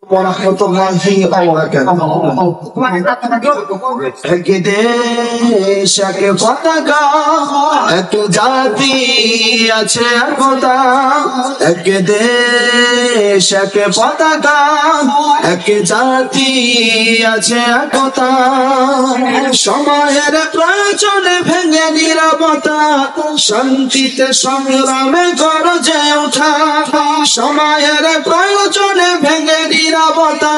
ওয়ারাহমাতুল্লাহি ওয়া বারাকাতুহু। এক দেশ এক পতাকা, এক জাতি আছে একতা। এক দেশ এক পতাকা, এক জাতি আছে একতা। সময়ের প্রয়োজনে ভেঙে নীরবতা, শান্তিতে সংগ্রামে গর্জে ওঠা। সময়ের প্রয়োজনে ভেঙে নীরবতা,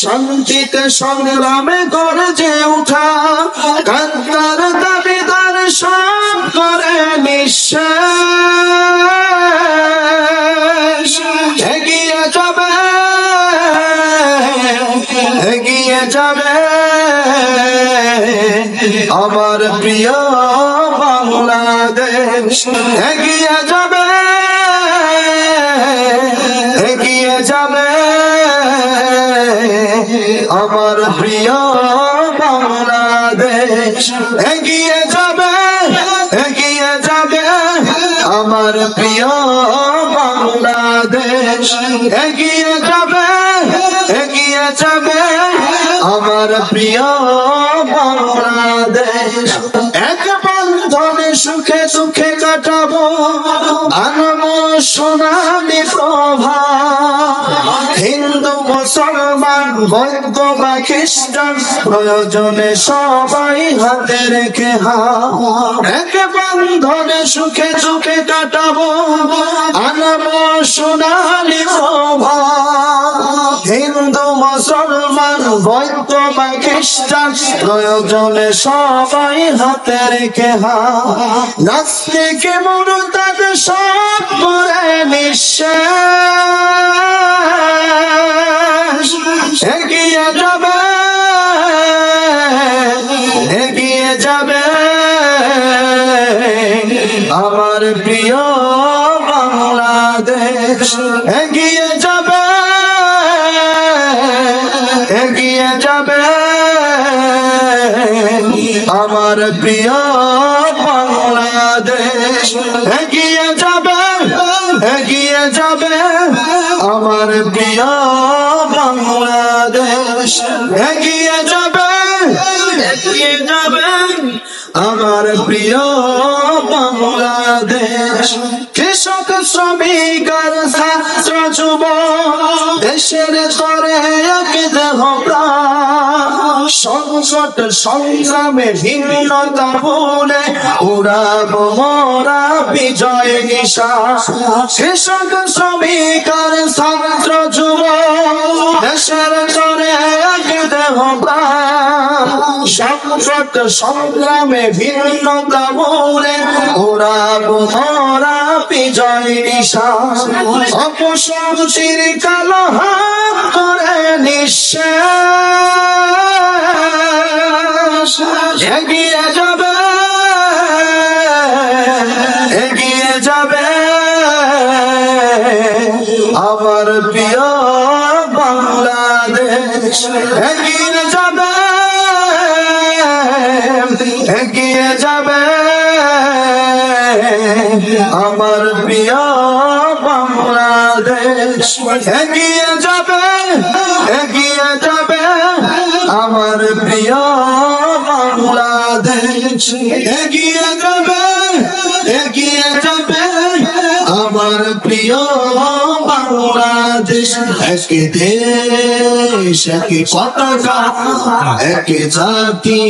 শান্তিতে সংগ্রামে গর্জে ওঠা। কান্তার দাবিদার সব করে নিঃশেষ। এগিয়ে যাবে, এগিয়ে যাবে আমার প্রিয় বাংলাদেশ। এগিয়ে যাবে, এগিয়ে যাবে আমার প্রিয় বাংলাদেশ। এগিয়ে যাবে, এগিয়ে যাবে আমার প্রিয় বাংলাদেশ। এগিয়ে যাবে, এগিয়ে যাবে আমার প্রিয় বাংলাদেশ। এক বন্ধনে সুখে দুঃখে কাটাবো, আনবো সোনালি প্রভা। হিন্দু মুসলমান বৌদ্ধ বা খ্রিস্টান, প্রয়োজনে সবাই হাতে রেখে হাত। এক বন্ধনে সুখে দুঃখে কাটাবো, আনবো সোনালি প্রভা। হিন্দু মুসলমান বৌদ্ধ বা খ্রিস্টান, প্রয়োজনে সবাই হাতে রেখে হাত। নাস্তিক মুরতাদ সব করে নিঃশেষ। এগিয়ে যাবে, এগিয়ে যাবে আমার প্রিয় বাংলাদেশ। এগিয়ে যাবে, এগিয়ে যাবে আমার প্রিয় বাংলাদেশ। এগিয়ে যাবে, এগিয়ে যাবে আমার প্রিয় বাংলাদেশ। এগিয়ে যাবে, এগিয়ে যাবে আমার প্রিয় বাংলাদেশ। কৃষক শ্রমিক আর ছাত্র যুবক, দেশের তরে এক দেহ প্রাণ। সংকট সংগ্রামে ভিন্নতা ভুলে উড়াবো মোরা বিজয় নিশান। কৃষক শ্রমিক আর ছাত্র যুবক, দেশের তরে এক দেহ প্রাণ। সংকট সংগ্রামে ভিন্নতা ভুলে উড়াবো মোরা বিজয় নিশান। অপশক্তির কালো হাত করে নিঃশেষ। এগিয়ে যাবে, এগিয়ে যাবে আমার প্রিয় বাংলাদেশ। এগিয়ে যাবে, এগিয়ে যাবে আমার প্রিয় বাংলাদেশ। এগিয়ে যাবে, এগিয়ে যাবে আমার প্রিয় বাংলাদেশ। এগিয়ে যাবে, এগিয়ে যাবে আমার প্রিয় বাংলাদেশ। এক দেশ এক পতাকা, এক জাতি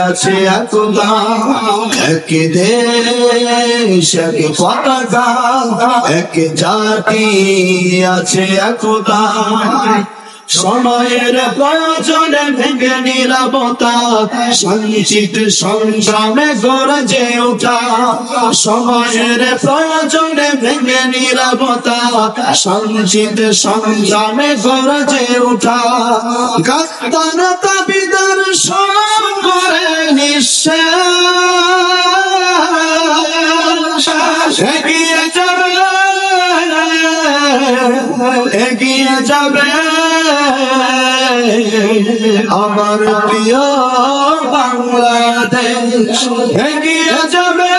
আছে একতা। এক দেশ এক পতাকা, এক জাতি আছে একতা। সময়ের প্রয়োজনে ভেঙে নীরবতা, সঞ্চিত সংগ্রামে গর্জে ওঠা। সময়ের প্রয়োজনে ভেঙে নীরবতা, সঞ্চিত সংগ্রামে গর্জে ওঠা। গাদ্দার দাবিদার সব করে নিঃশেষ। এগিয়ে যাবে, এগিয়ে যাবে আমার প্রিয় বাংলাদেশ। এগিয়ে যাবে,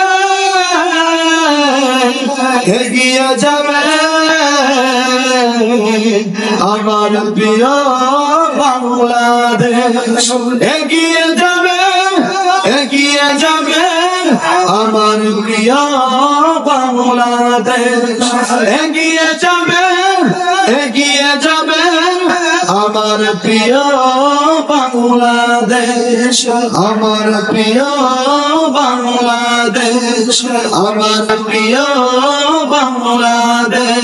এগিয়ে যাবে আমার প্রিয় বাংলাদেশ এগিয়ে যাবে আমার প্রিয় বাংলাদেশ এগিয়ে যাবে আমার প্রিয় বাংলাদেশ আমার প্রিয় বাংলাদেশ আমার প্রিয় বাংলাদেশ